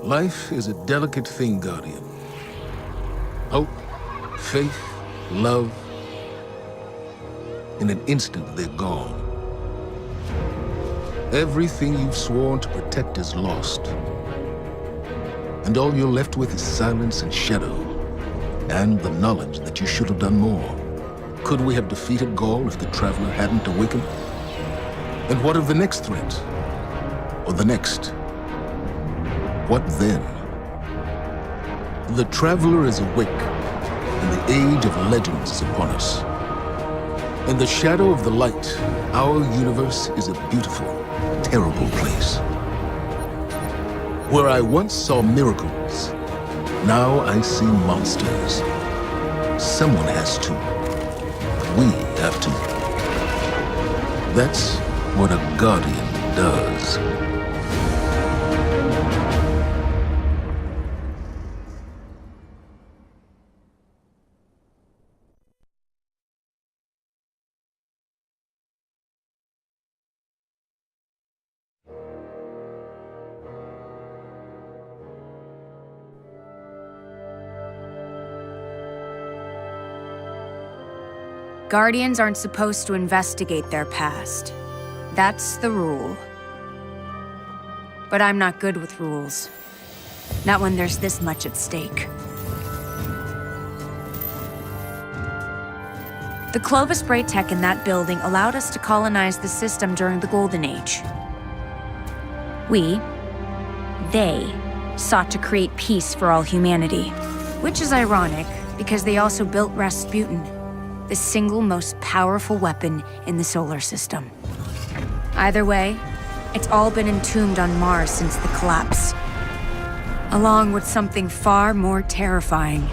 Life is a delicate thing, Guardian. Hope, faith, love. In an instant, they're gone. Everything you've sworn to protect is lost. And all you're left with is silence and shadow, and the knowledge that you should have done more. Could we have defeated Gaul if the Traveler hadn't awakened? And what of the next threat? Or the next? What then? The Traveler is awake, and the age of legends is upon us. In the shadow of the light, our universe is a beautiful, terrible place. Where I once saw miracles, now I see monsters. Someone has to. We have to. That's what a Guardian does. Guardians aren't supposed to investigate their past. That's the rule. But I'm not good with rules. Not when there's this much at stake. The Clovis Bray tech in that building allowed us to colonize the system during the Golden Age. They, sought to create peace for all humanity. Which is ironic, because they also built Rasputin, the single most powerful weapon in the solar system. Either way, it's all been entombed on Mars since the collapse, along with something far more terrifying.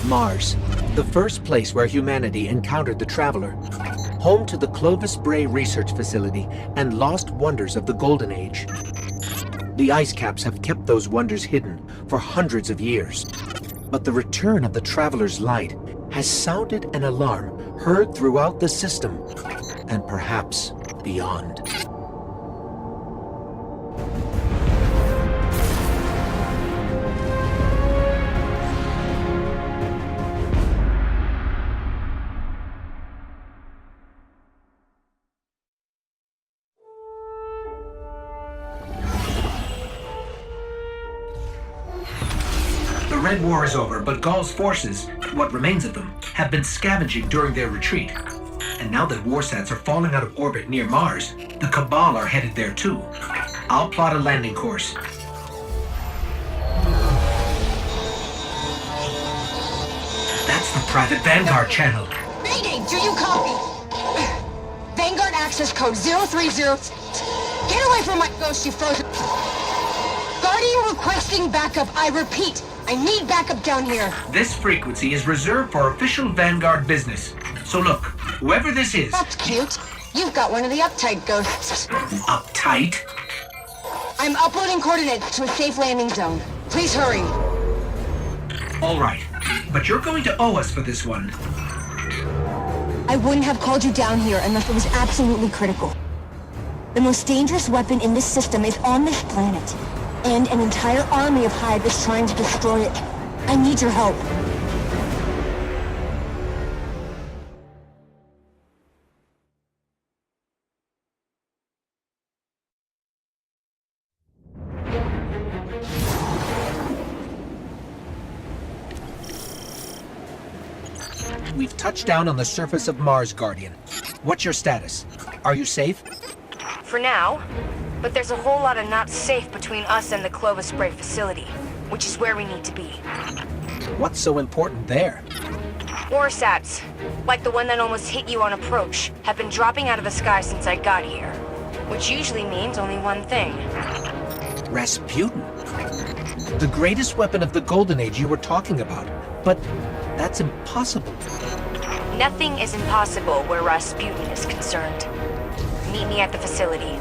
Mars, the first place where humanity encountered the Traveler, home to the Clovis Bray Research Facility and lost wonders of the Golden Age. The ice caps have kept those wonders hidden for hundreds of years. But the return of the Traveler's light has sounded an alarm heard throughout the system, and perhaps beyond. The Red War is over, but Gaul's forces, what remains of them, have been scavenging during their retreat. And now that warsats are falling out of orbit near Mars, the Cabal are headed there too. I'll plot a landing course. That's the private Vanguard channel. Mayday, do you copy? Vanguard access code 030. Get away from my ghost, you frozen. Guardian requesting backup. I repeat, I need backup down here. This frequency is reserved for official Vanguard business. So look, whoever this is... That's cute. You've got one of the uptight ghosts. Uptight? I'm uploading coordinates to a safe landing zone. Please hurry. All right, but you're going to owe us for this one. I wouldn't have called you down here unless it was absolutely critical. The most dangerous weapon in this system is on this planet, and an entire army of Hive is trying to destroy it. I need your help. We've touched down on the surface of Mars, Guardian. What's your status? Are you safe? For now, but there's a whole lot of not safe between us and the Clovis Spray facility, which is where we need to be. What's so important there? Warsats, like the one that almost hit you on approach, have been dropping out of the sky since I got here. Which usually means only one thing. Rasputin. The greatest weapon of the Golden Age you were talking about. But that's impossible. Nothing is impossible where Rasputin is concerned. Meet me at the facility.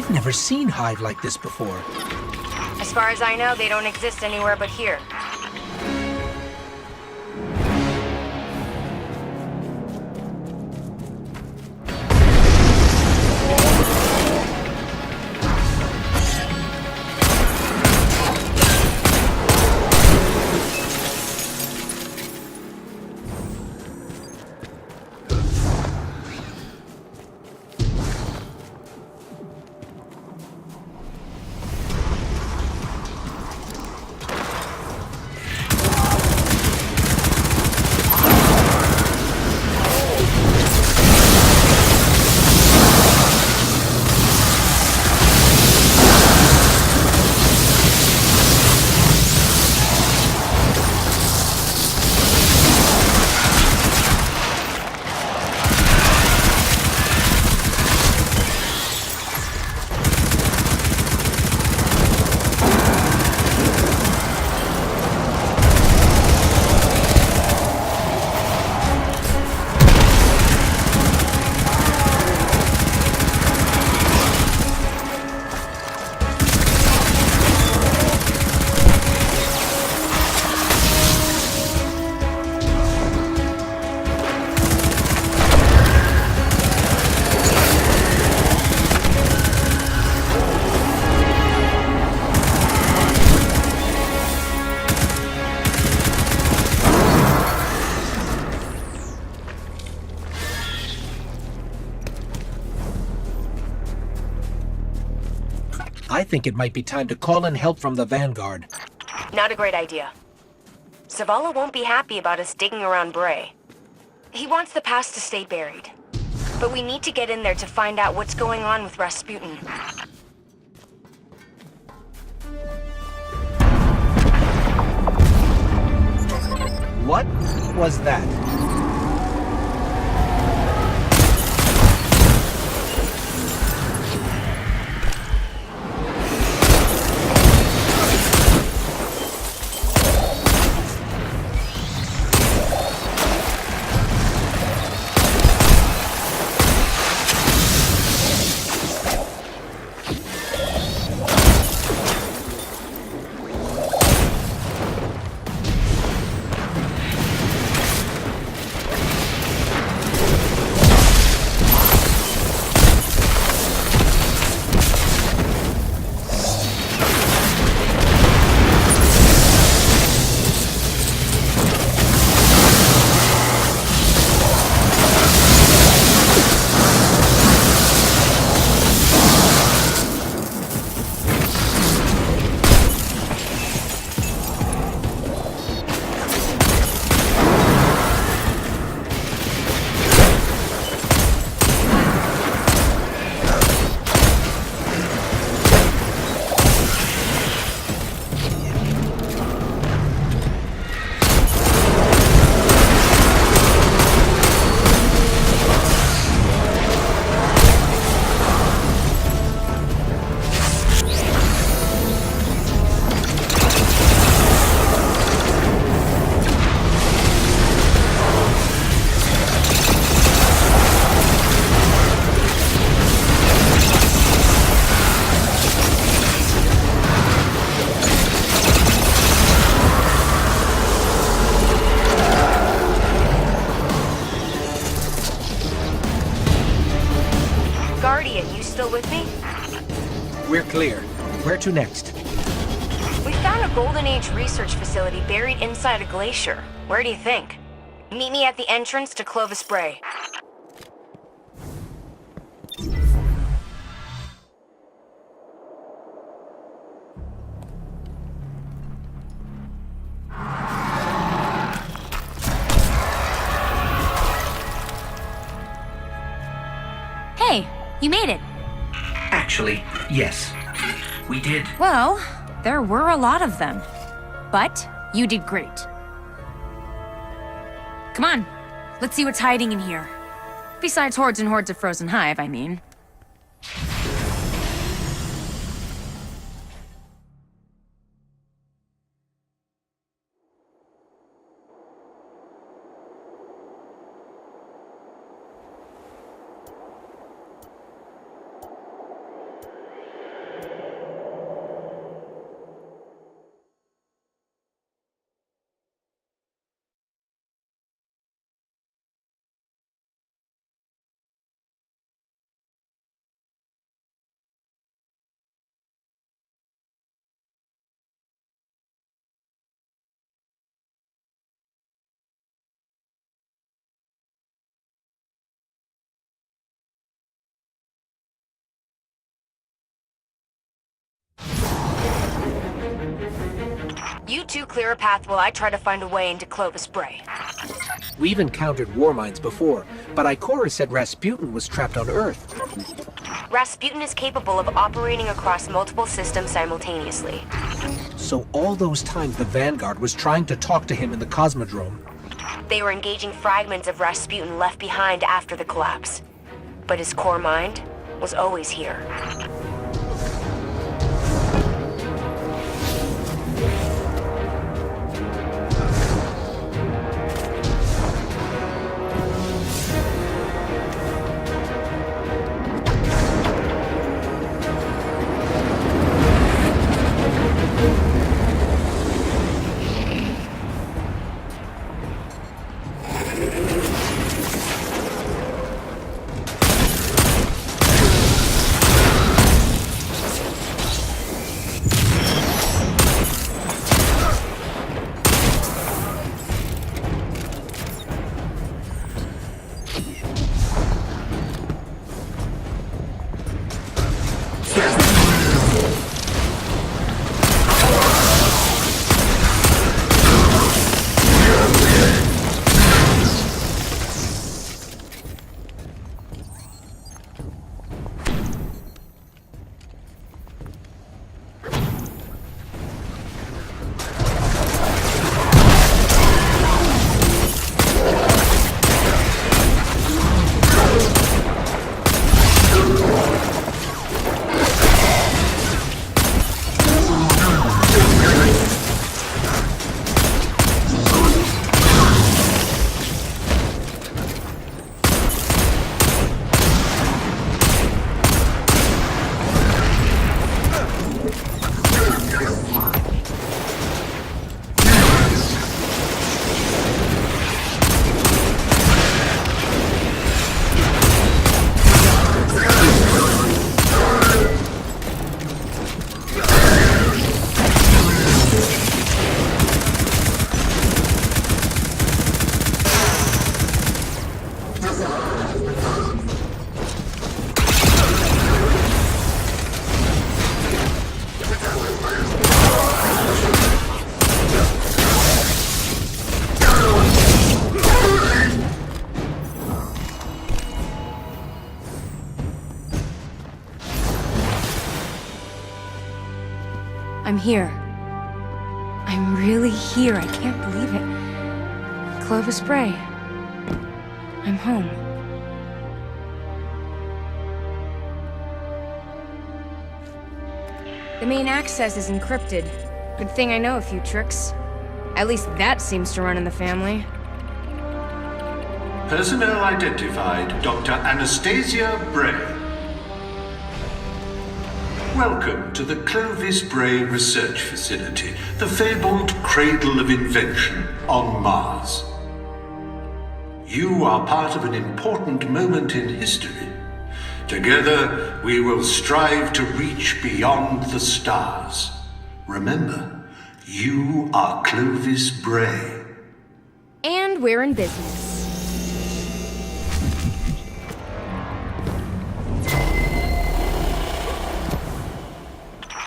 Never seen Hive like this before. As far as I know, they don't exist anywhere but here. I think it might be time to call in help from the Vanguard. Not a great idea. Zavala won't be happy about us digging around Bray. He wants the past to stay buried. But we need to get in there to find out what's going on with Rasputin. What was that? We're clear. Where to next? We found a Golden Age research facility buried inside a glacier. Where do you think? Meet me at the entrance to Clovis Bray. Hey, you made it. Actually, yes. We did. Well, there were a lot of them. But you did great. Come on, let's see what's hiding in here. Besides hordes and hordes of frozen hive, I mean. You two clear a path while I try to find a way into Clovis Bray. We've encountered Warminds before, but Ikora said Rasputin was trapped on Earth. Rasputin is capable of operating across multiple systems simultaneously. So all those times the Vanguard was trying to talk to him in the Cosmodrome. They were engaging fragments of Rasputin left behind after the collapse. But his core mind was always here. I'm here. I'm really here. I can't believe it. Clovis Bray. I'm home. The main access is encrypted. Good thing I know a few tricks. At least that seems to run in the family. Personnel identified, Dr. Anastasia Bray. Welcome to the Clovis Bray Research Facility, the fabled cradle of invention on Mars. You are part of an important moment in history. Together, we will strive to reach beyond the stars. Remember, you are Clovis Bray. And we're in business.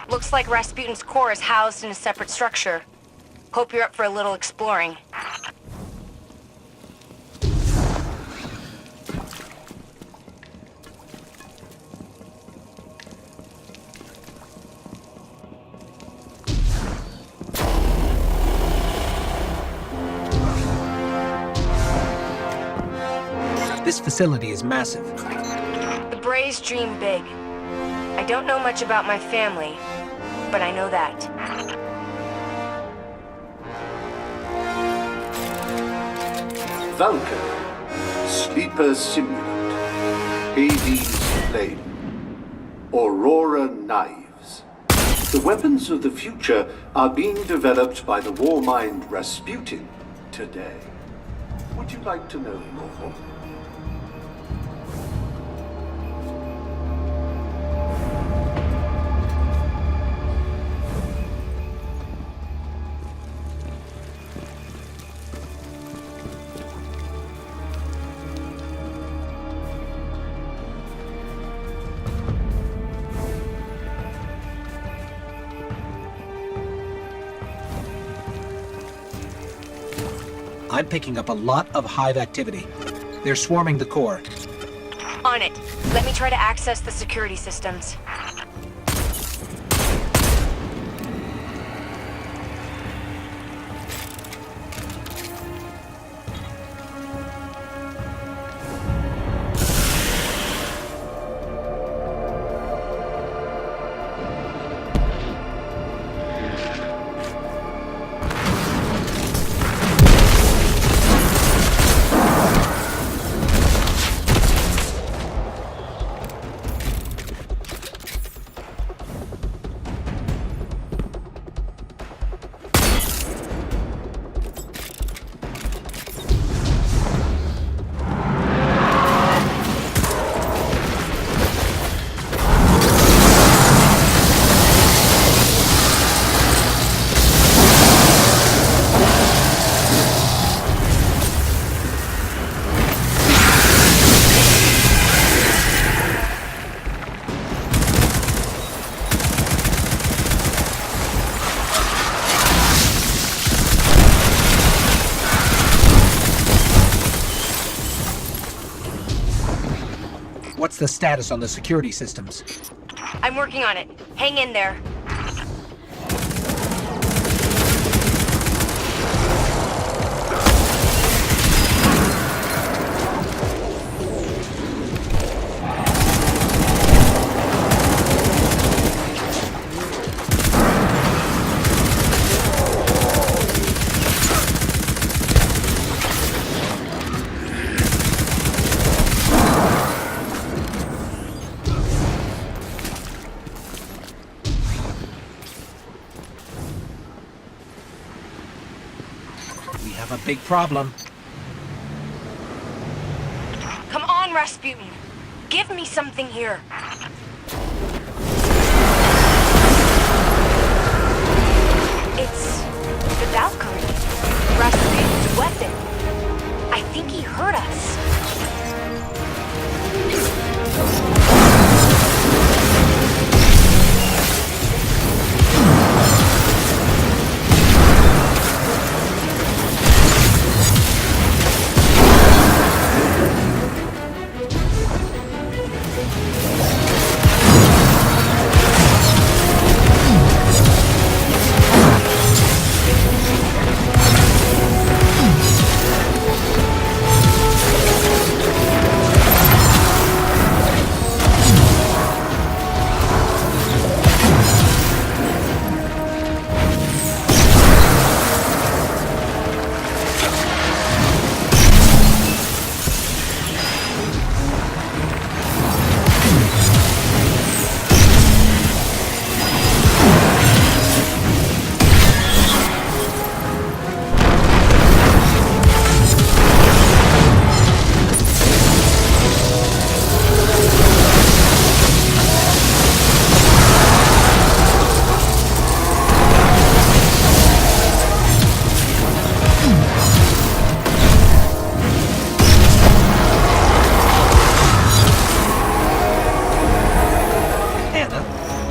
Looks like Rasputin's core is housed in a separate structure. Hope you're up for a little exploring. This facility is massive. The Brays dream big. I don't know much about my family, but I know that. Vulcan, Sleeper Simulant, Hades Flame, Aurora Knives. The weapons of the future are being developed by the Warmind Rasputin today. Would you like to know more? I'm picking up a lot of hive activity. They're swarming the core. On it. Let me try to access the security systems. What's the status on the security systems? I'm working on it. Hang in there. We have a big problem. Come on, Rasputin. Give me something here. It's the Valkyrie. Rasputin's weapon. I think he heard us.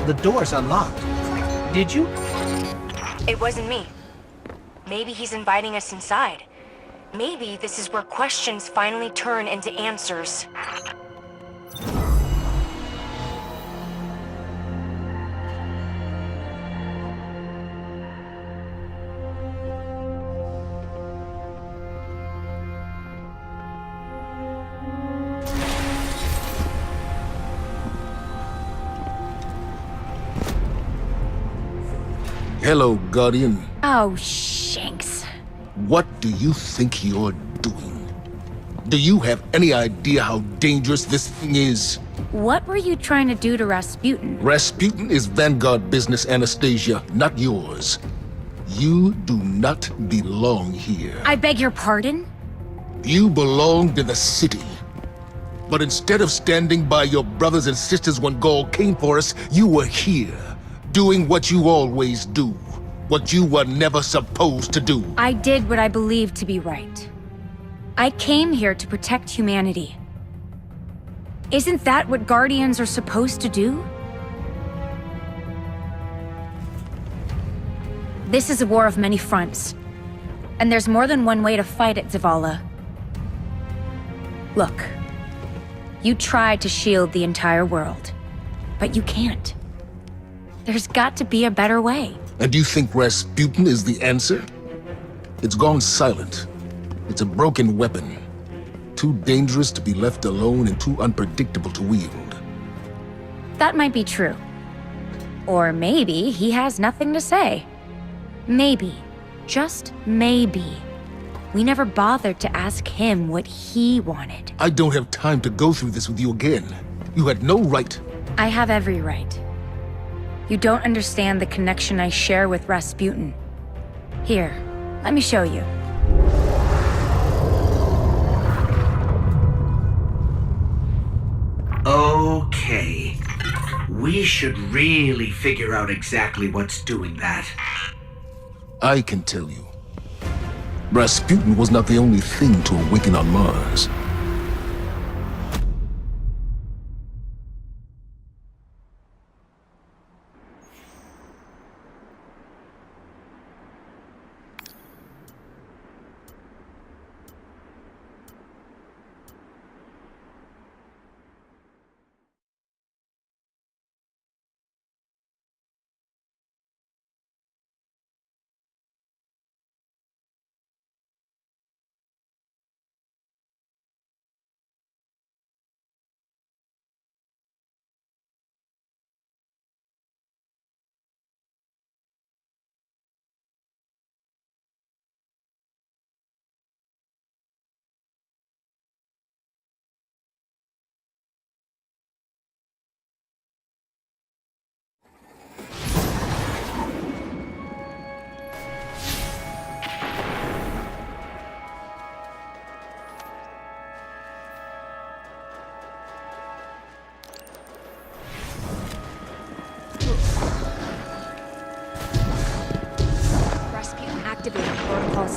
The door's unlocked. Did you? It wasn't me. Maybe he's inviting us inside. Maybe this is where questions finally turn into answers. Hello, Guardian. Oh, Shanks. What do you think you're doing? Do you have any idea how dangerous this thing is? What were you trying to do to Rasputin? Rasputin is Vanguard business, Anastasia, not yours. You do not belong here. I beg your pardon? You belong to the city. But instead of standing by your brothers and sisters when Gaul came for us, you were here, doing what you always do. What you were never supposed to do. I did what I believed to be right. I came here to protect humanity. Isn't that what Guardians are supposed to do? This is a war of many fronts. And there's more than one way to fight it, Zavala. Look. You tried to shield the entire world. But you can't. There's got to be a better way. And you think Rasputin is the answer? It's gone silent. It's a broken weapon. Too dangerous to be left alone and too unpredictable to wield. That might be true. Or maybe he has nothing to say. Maybe. Just maybe. We never bothered to ask him what he wanted. I don't have time to go through this with you again. You had no right. I have every right. You don't understand the connection I share with Rasputin. Here, let me show you. Okay. We should really figure out exactly what's doing that. I can tell you. Rasputin was not the only thing to awaken on Mars.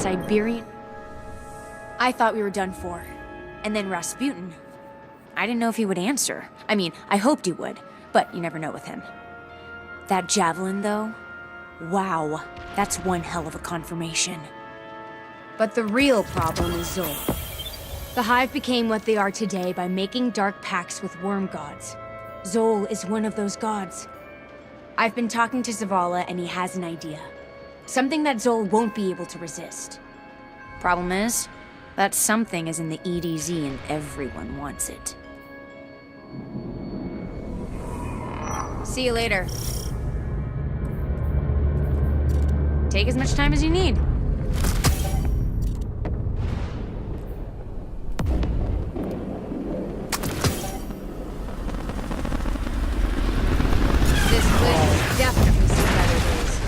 Siberian... I thought we were done for. And then Rasputin. I didn't know if he would answer. I mean, I hoped he would, but you never know with him. That javelin, though? Wow, that's one hell of a confirmation. But the real problem is Zol. The Hive became what they are today by making dark pacts with worm gods. Zol is one of those gods. I've been talking to Zavala, and he has an idea. Something that Zol won't be able to resist. Problem is, that something is in the EDZ and everyone wants it. See you later. Take as much time as you need. This place has definitely seen better days.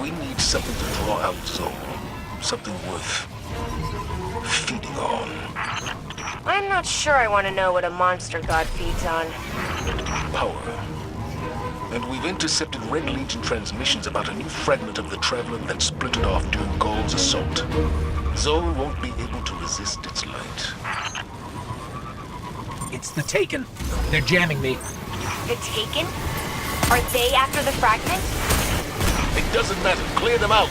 We need something to draw out Zol. Something worth feeding on. I'm not sure I want to know what a monster god feeds on. Power. And we've intercepted Red Legion transmissions about a new fragment of the Traveler that splintered off during Gaul's assault. Zol won't be able to resist its light. It's the Taken. They're jamming me. The Taken? Are they after the fragment? It doesn't matter. Clear them out.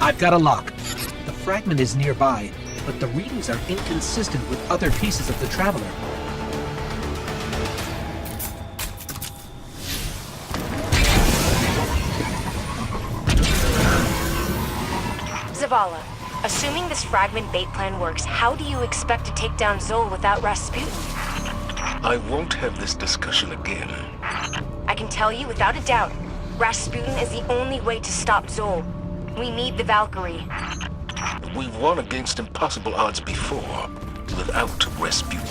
I've got a lock. The fragment is nearby, but the readings are inconsistent with other pieces of the Traveler. Zavala, assuming this fragment bait plan works, how do you expect to take down Zol without Rasputin? I won't have this discussion again. I can tell you without a doubt, Rasputin is the only way to stop Zol. We need the Valkyrie. We've won against impossible odds before, without Rasputin.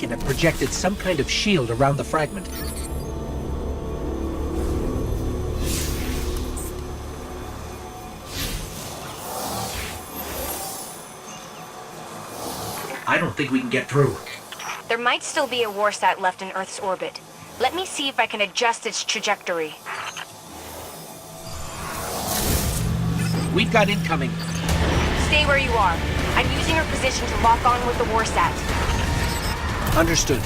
mistaken, have projected some kind of shield around the fragment. I don't think we can get through. There might still be a warsat left in Earth's orbit. Let me see if I can adjust its trajectory. We've got incoming. Stay where you are. I'm using your position to lock on with the warsat. Understood.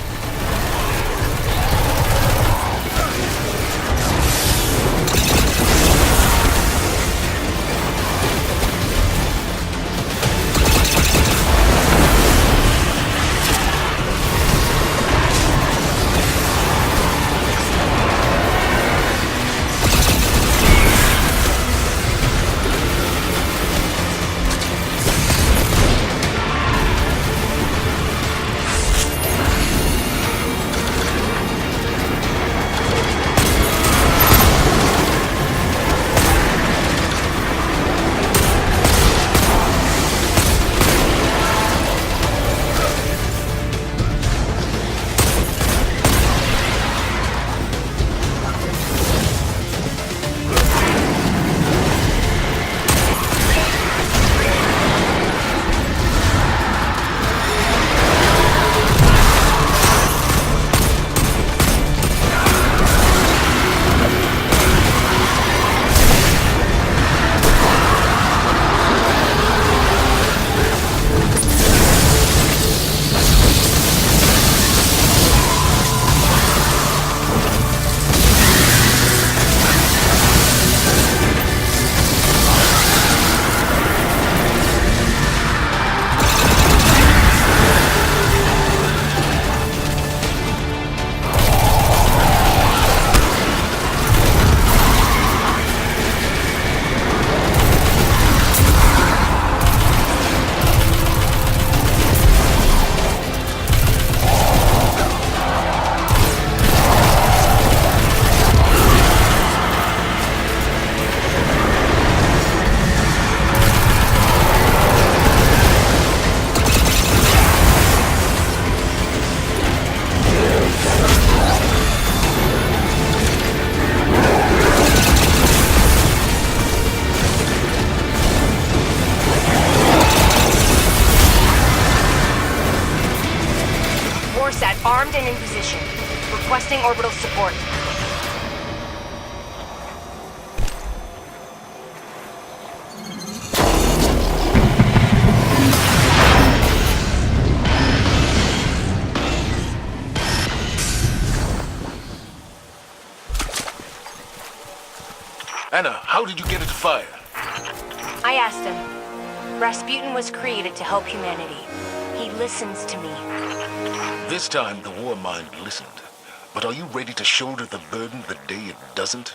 Armed and in position. Requesting orbital support. Anna, how did you get it to fire? I asked him. Rasputin was created to help humanity. He listens to me. This time, the Warmind listened. But are you ready to shoulder the burden the day it doesn't?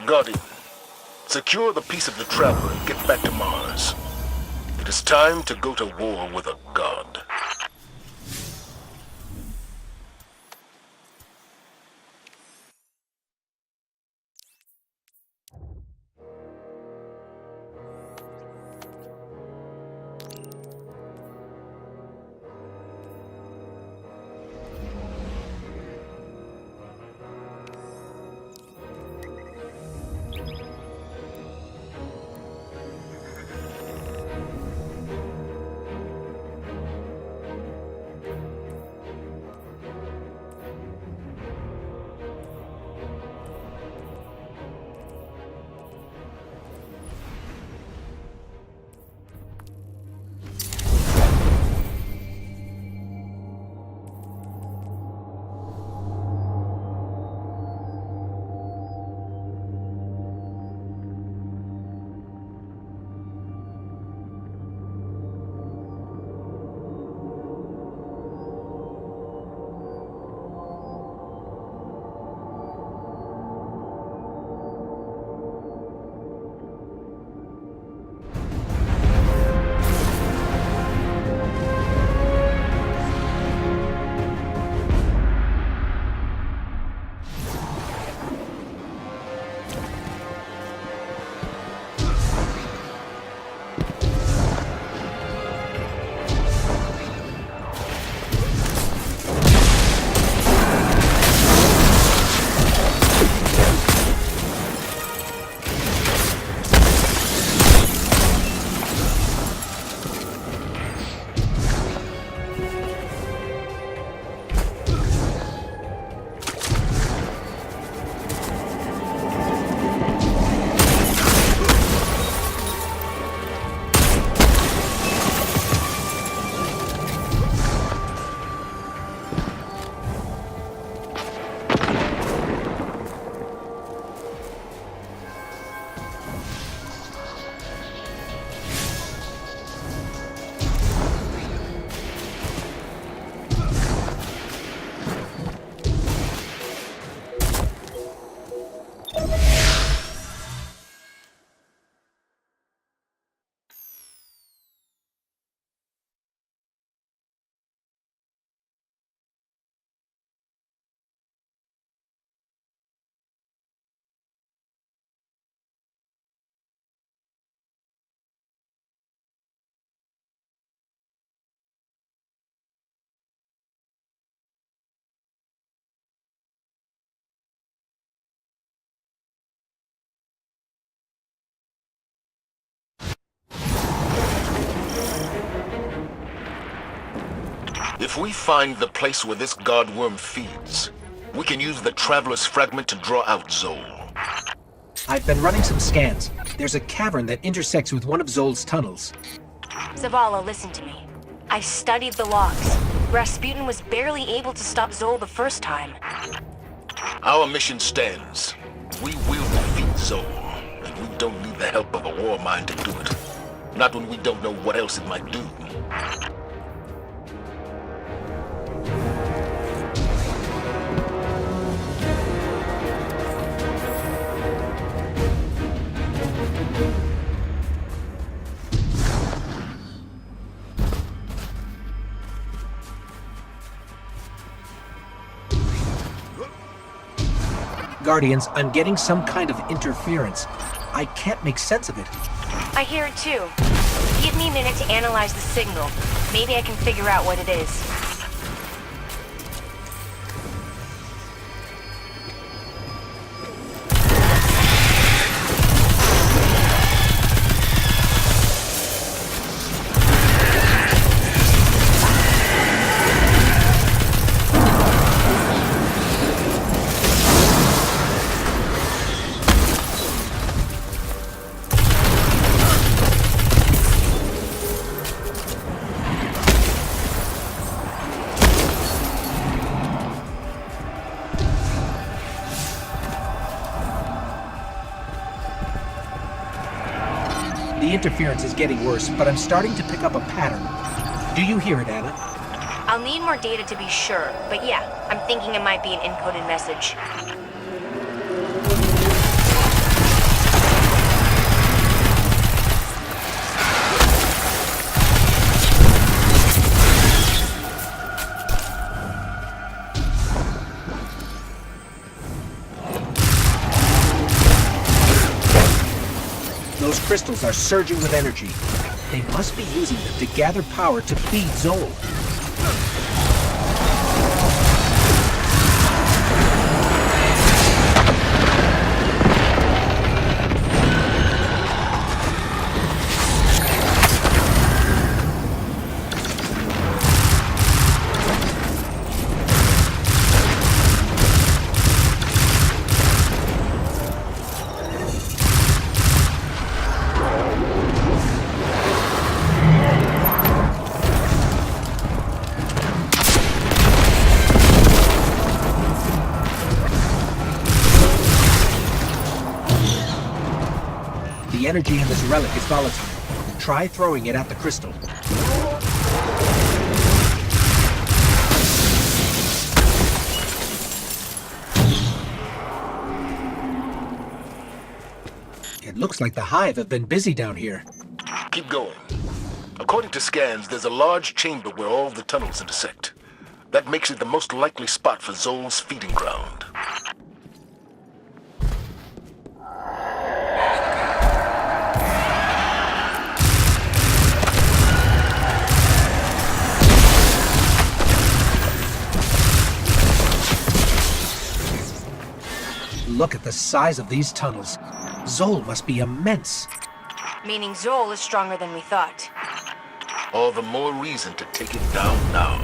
Guardian, secure the piece of the Traveler and get back to Mars. It is time to go to war with a god. If we find the place where this godworm feeds, we can use the Traveler's Fragment to draw out Zol. I've been running some scans. There's a cavern that intersects with one of Zol's tunnels. Zavala, listen to me. I studied the logs. Rasputin was barely able to stop Zol the first time. Our mission stands. We will defeat Zol, and we don't need the help of a Warmind to do it. Not when we don't know what else it might do. Guardians, I'm getting some kind of interference. I can't make sense of it. I hear it too. Give me a minute to analyze the signal. Maybe I can figure out what it is. The interference is getting worse, but I'm starting to pick up a pattern. Do you hear it, Anna? I'll need more data to be sure, but yeah, I'm thinking it might be an encoded message. Those crystals are surging with energy. They must be using them to gather power to feed Zol. The energy in this relic is volatile. Try throwing it at the crystal. It looks like the Hive have been busy down here. Keep going. According to scans, there's a large chamber where all the tunnels intersect. That makes it the most likely spot for Zol's feeding ground. Look at the size of these tunnels. Zol must be immense. Meaning Zol is stronger than we thought. All the more reason to take it down now.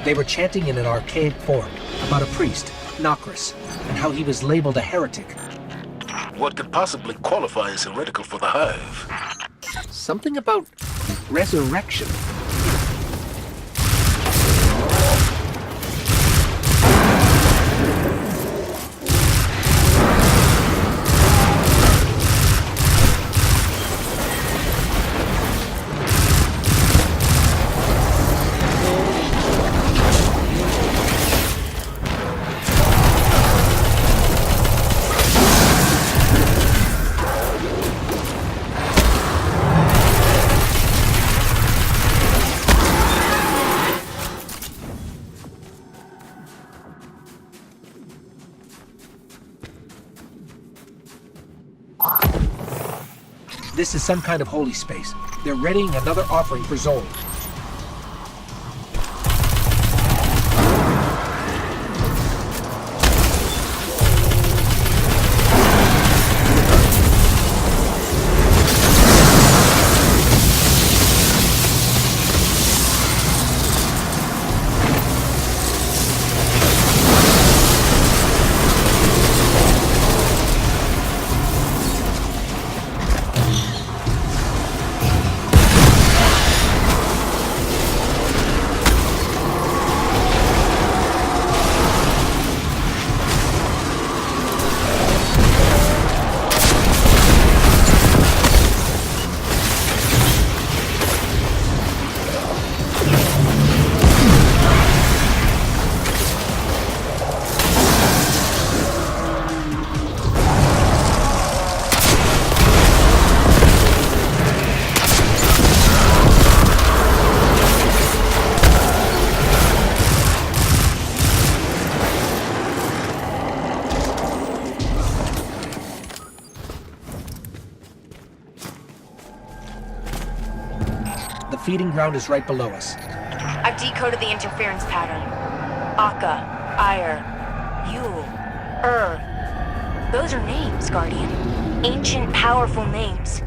They were chanting in an archaic form about a priest, Nokris, and how he was labeled a heretic. What could possibly qualify as heretical for the Hive? Something about resurrection. This is some kind of holy space. They're readying another offering for Zol. The feeding ground is right below us. I've decoded the interference pattern. Akka, Ire, Yule, Those are names, Guardian. Ancient, powerful names.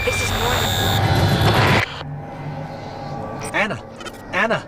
This is more than... Anna! Anna!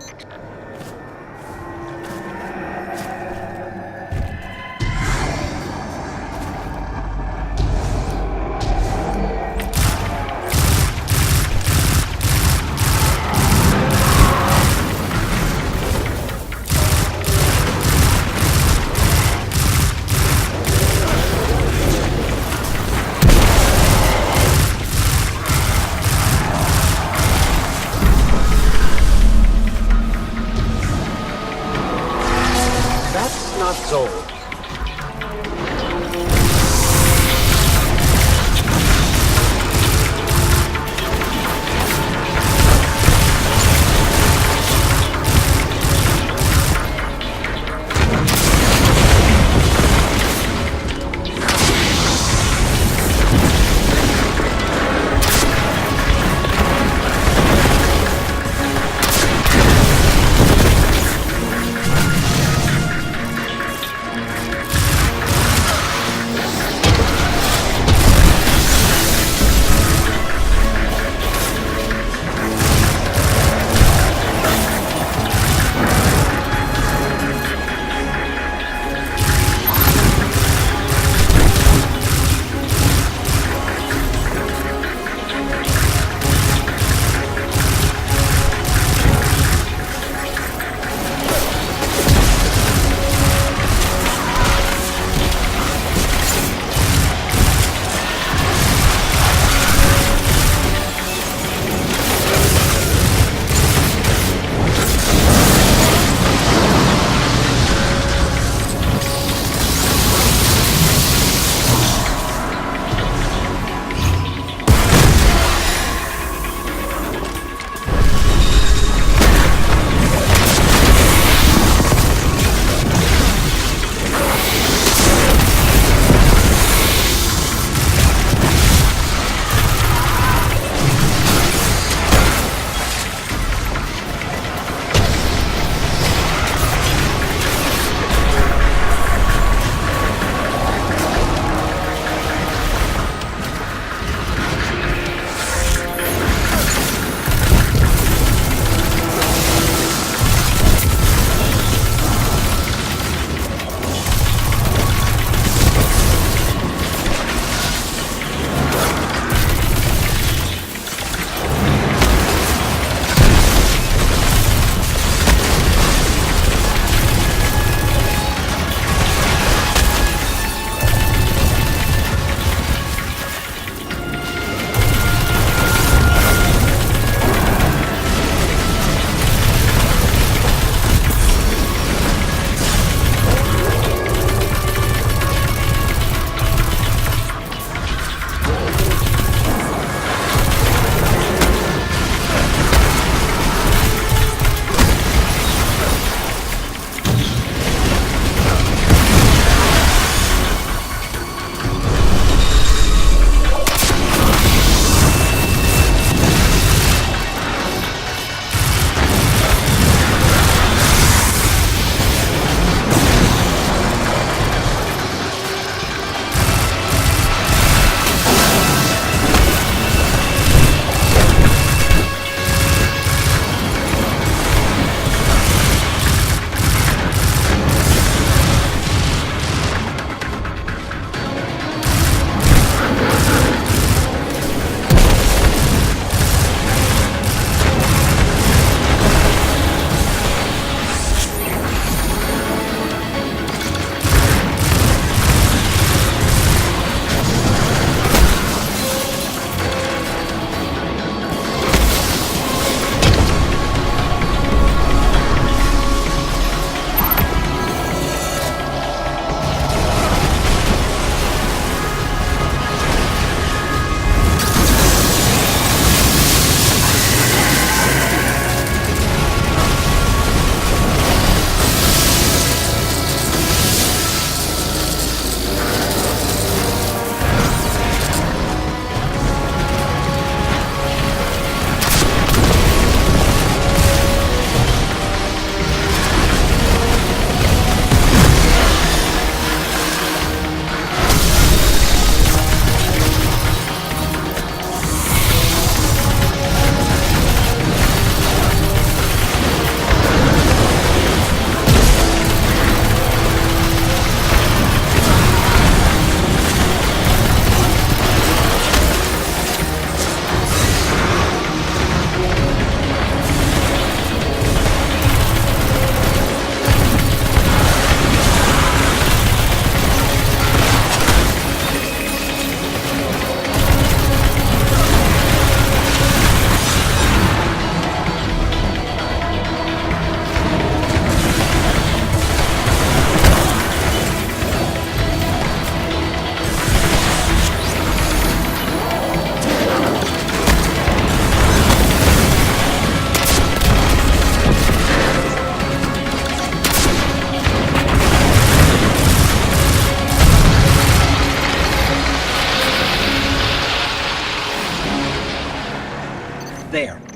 Not Zol.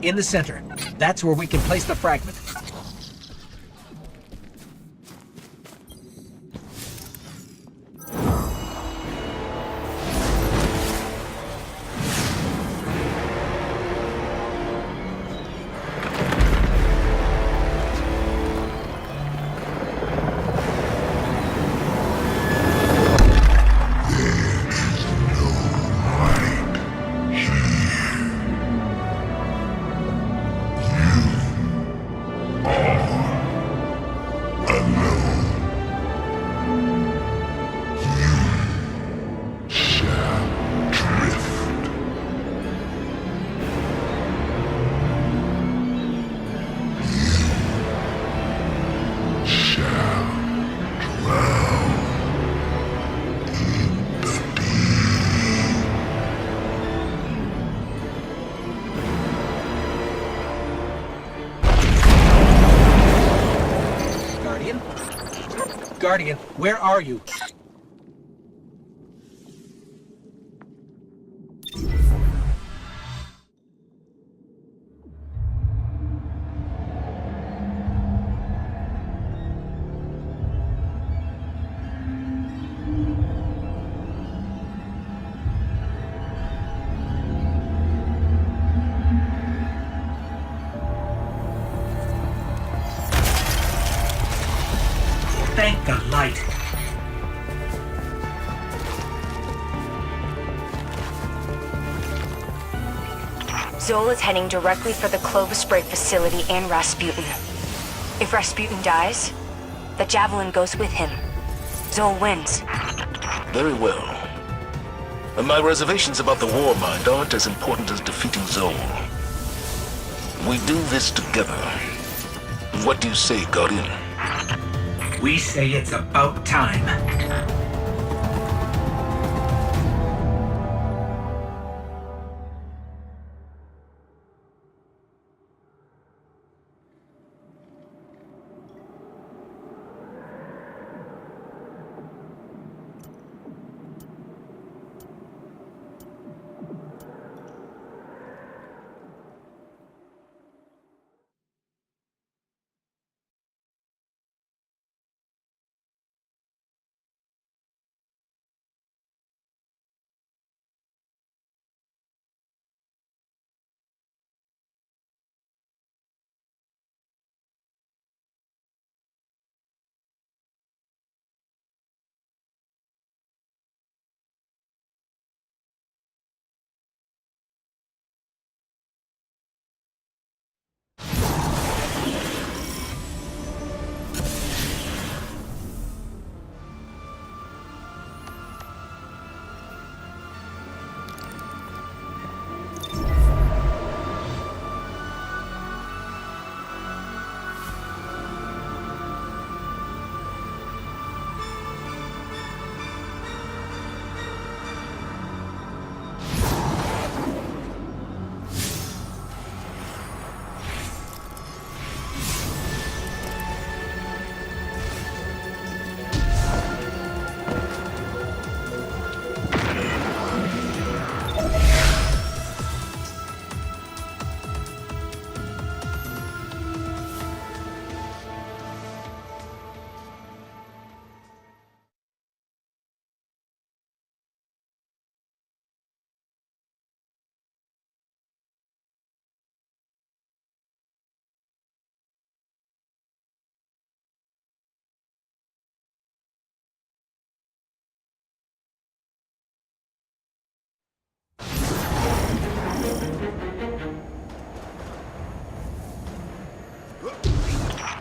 in the center. That's where we can place the fragment. Guardian, where are you? Thank the light. Zol is heading directly for the Clovis Spray facility and Rasputin. If Rasputin dies, the Javelin goes with him. Zol wins. Very well. And my reservations about the Warmind aren't as important as defeating Zol. We do this together. What do you say, Guardian? We say it's about time.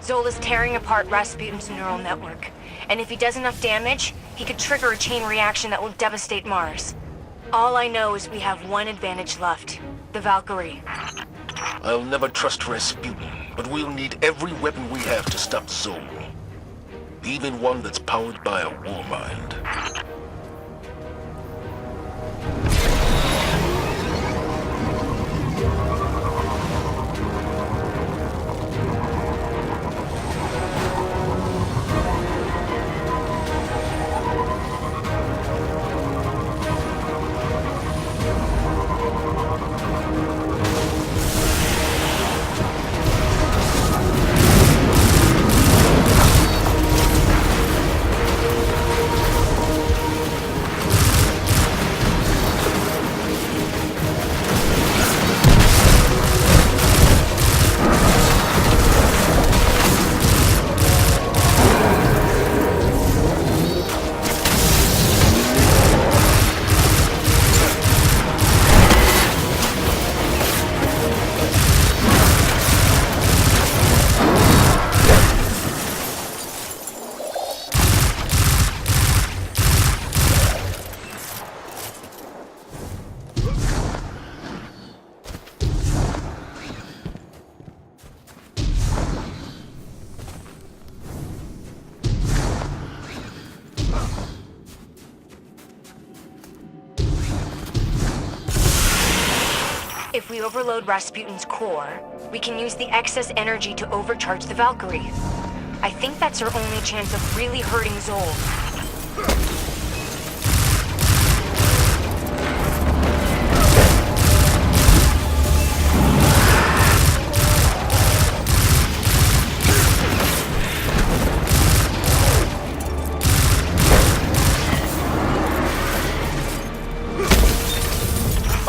Zol is tearing apart Rasputin's neural network. And if he does enough damage, he could trigger a chain reaction that will devastate Mars. All I know is we have one advantage left. The Valkyrie. I'll never trust Rasputin, but we'll need every weapon we have to stop Zol. Even one that's powered by a Warmind. if we overload Rasputin's core, we can use the excess energy to overcharge the Valkyrie. I think that's our only chance of really hurting Zol.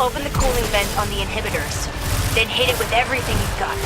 Open the cooling vent on the inhibitors, then hit it with everything you've got.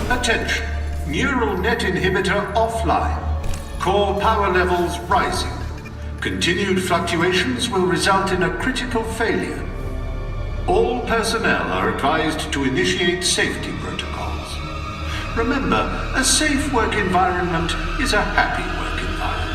Attention. Neural net inhibitor offline. Core power levels rising. Continued fluctuations will result in a critical failure. All personnel are advised to initiate safety protocols. Remember, a safe work environment is a happy work environment.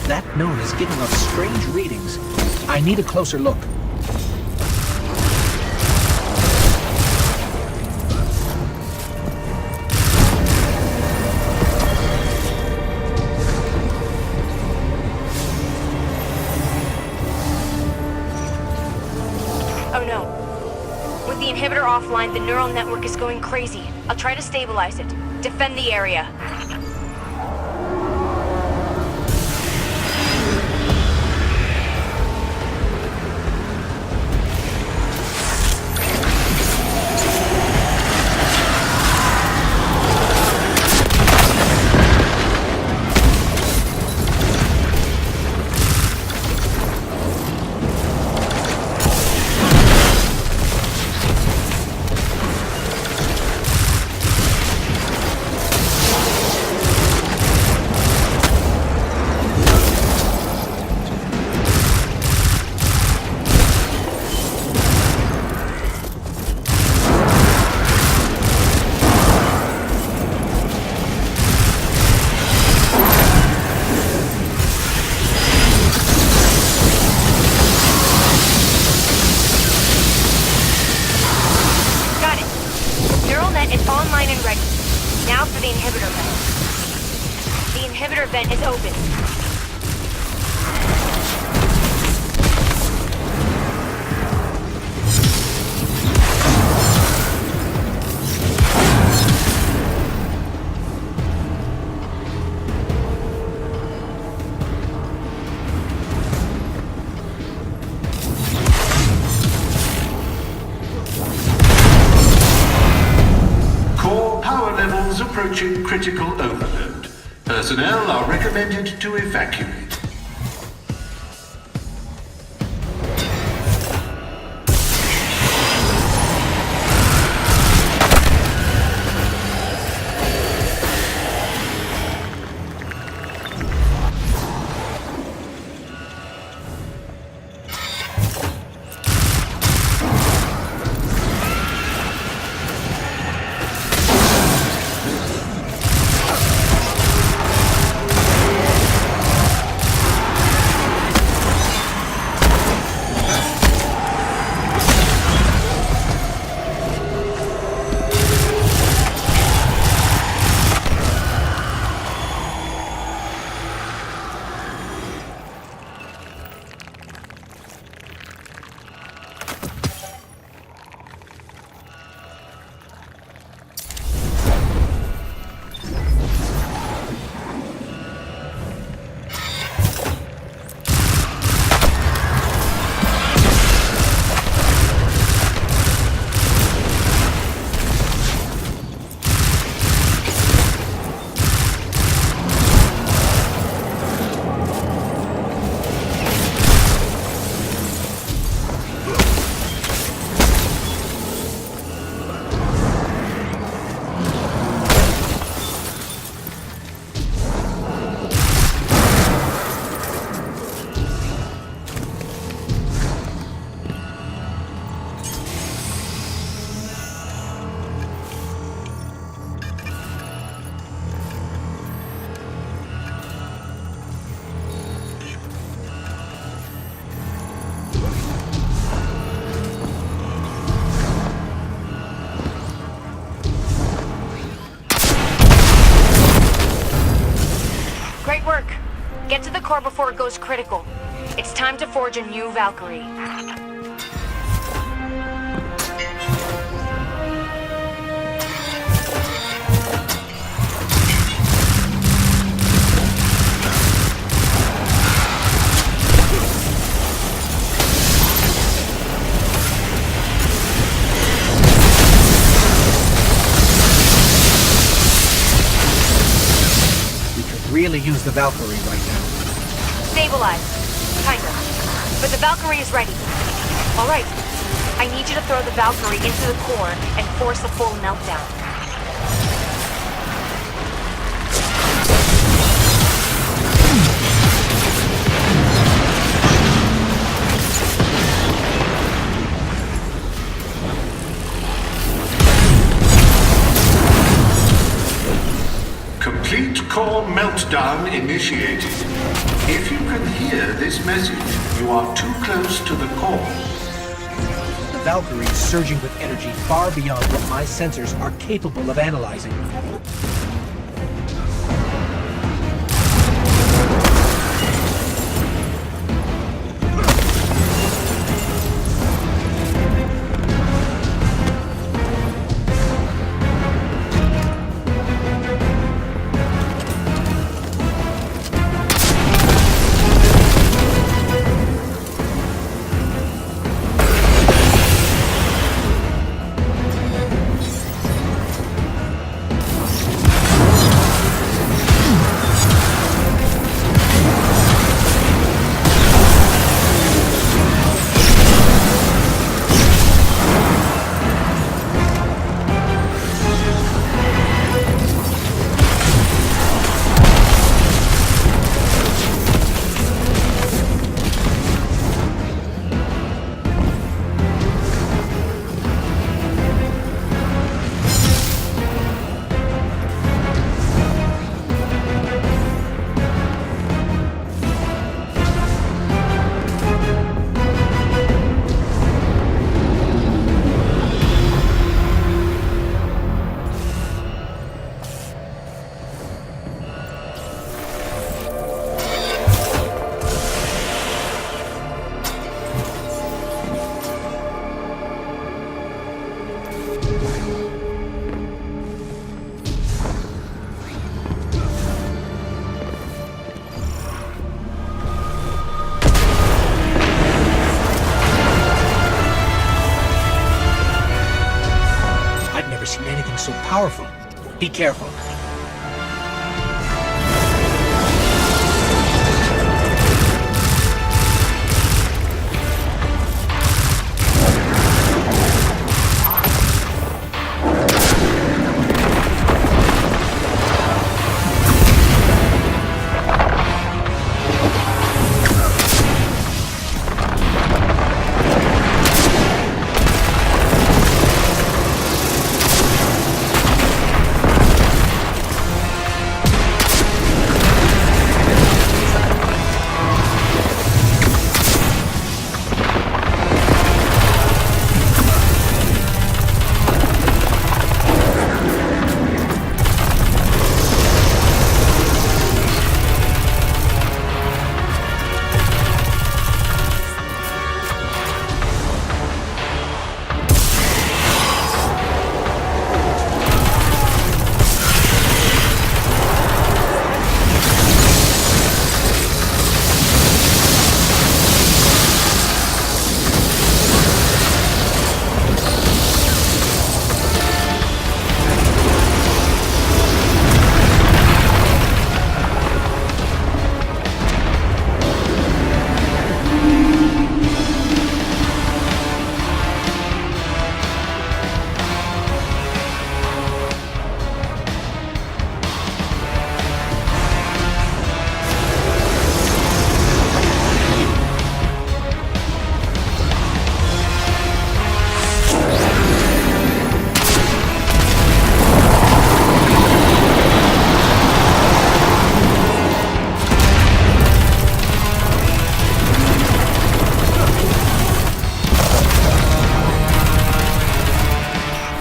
That node is giving off strange readings. I need a closer look. Oh no. With the inhibitor offline, the neural network is going crazy. I'll try to stabilize it. Defend the area. It's online and ready. Now for the inhibitor vent. The inhibitor vent is open. Approaching critical overload. Personnel are recommended to evacuate. Get to the core before it goes critical. It's time to forge a new Valkyrie. Really use the Valkyrie right now. Stabilize. Kinda. But the Valkyrie is ready. Alright. I need you to throw the Valkyrie into the core and force a full meltdown. Complete core meltdown initiated. If you can hear this message, you are too close to the core. The Valkyrie is surging with energy far beyond what my sensors are capable of analyzing. So powerful. Be careful.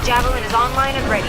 Javelin is online and ready.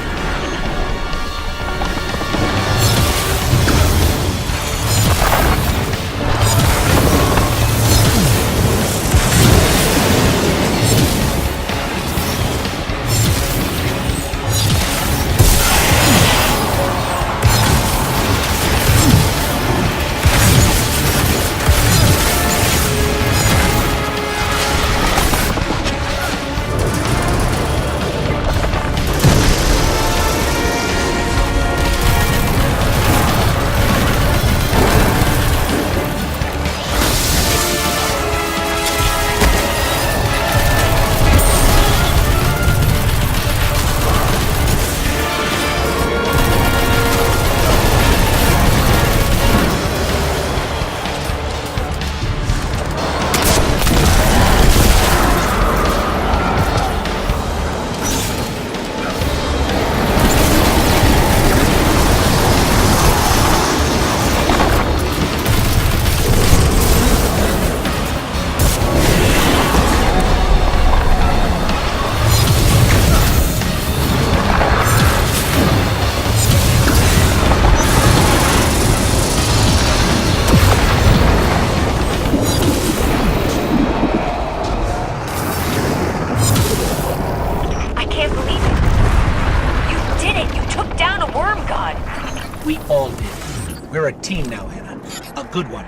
We all did. We're a team now, Hannah. A good one.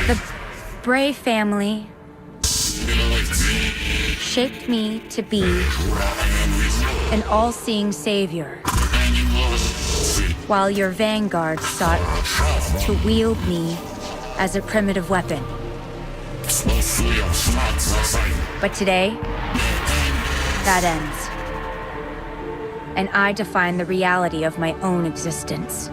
The Bray family shaped me to be an all-seeing savior, while your vanguard sought to wield me as a primitive weapon. But today, that ends. And I define the reality of my own existence.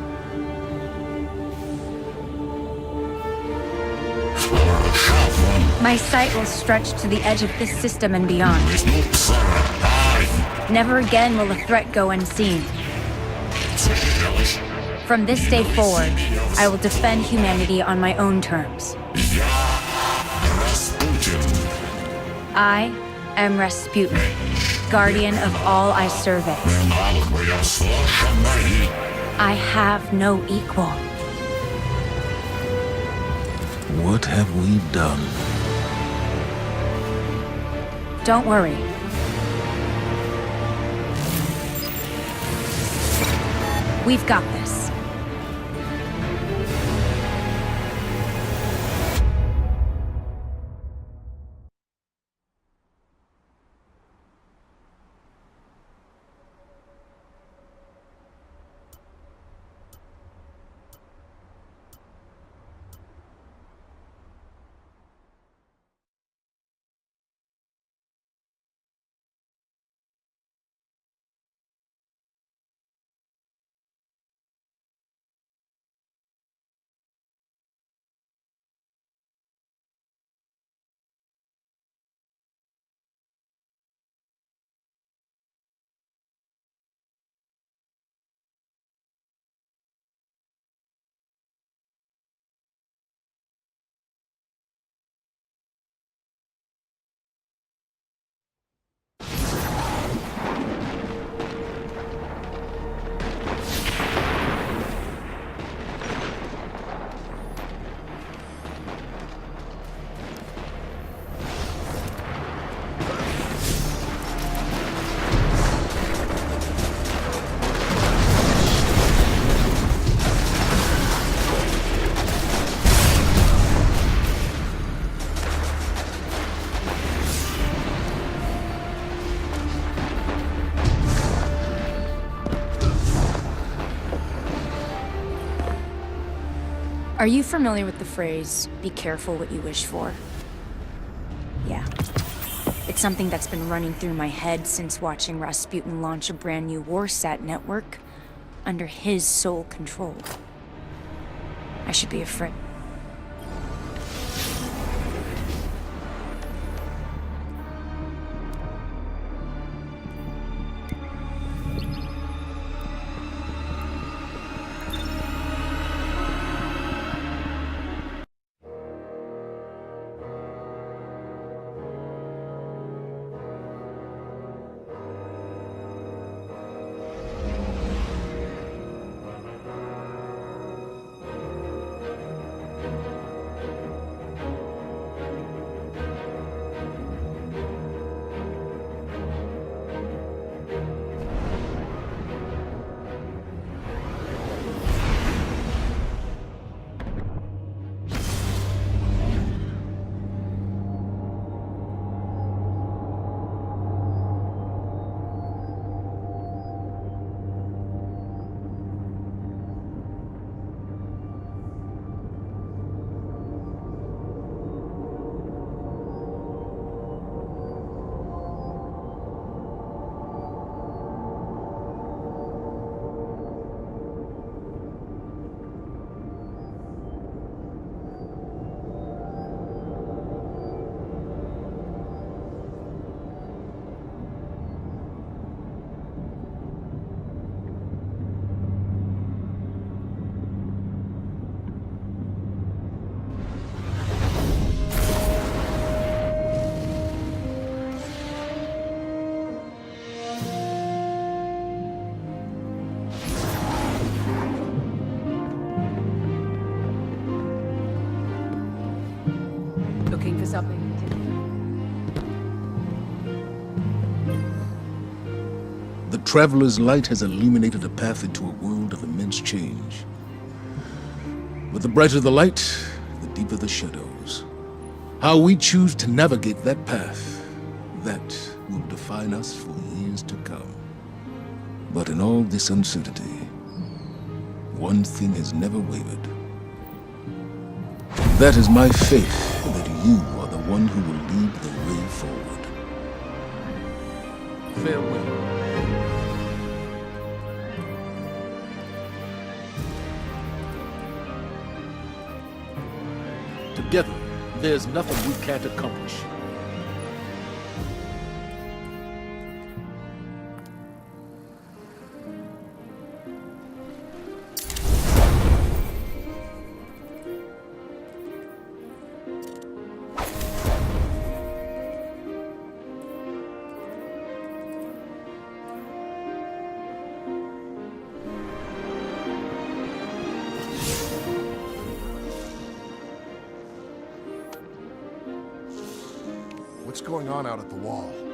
My sight will stretch to the edge of this system and beyond. Never again will a threat go unseen. From this day forward, I will defend humanity on my own terms. I am Rasputin, guardian of all I survey. I have no equal. What have we done? Don't worry. We've got this. Are you familiar with the phrase, "Be careful what you wish for"? Yeah. It's something that's been running through my head since watching Rasputin launch a brand new Warsat network under his sole control. I should be afraid. something The Traveler's light has illuminated a path into a world of immense change. But the brighter the light, the deeper the shadows. How we choose to navigate that path, that will define us for years to come. But in all this uncertainty, one thing has never wavered. That is my faith that you are the one who will lead the way forward. Farewell. Together, there's nothing we can't accomplish. What's going on out at the wall?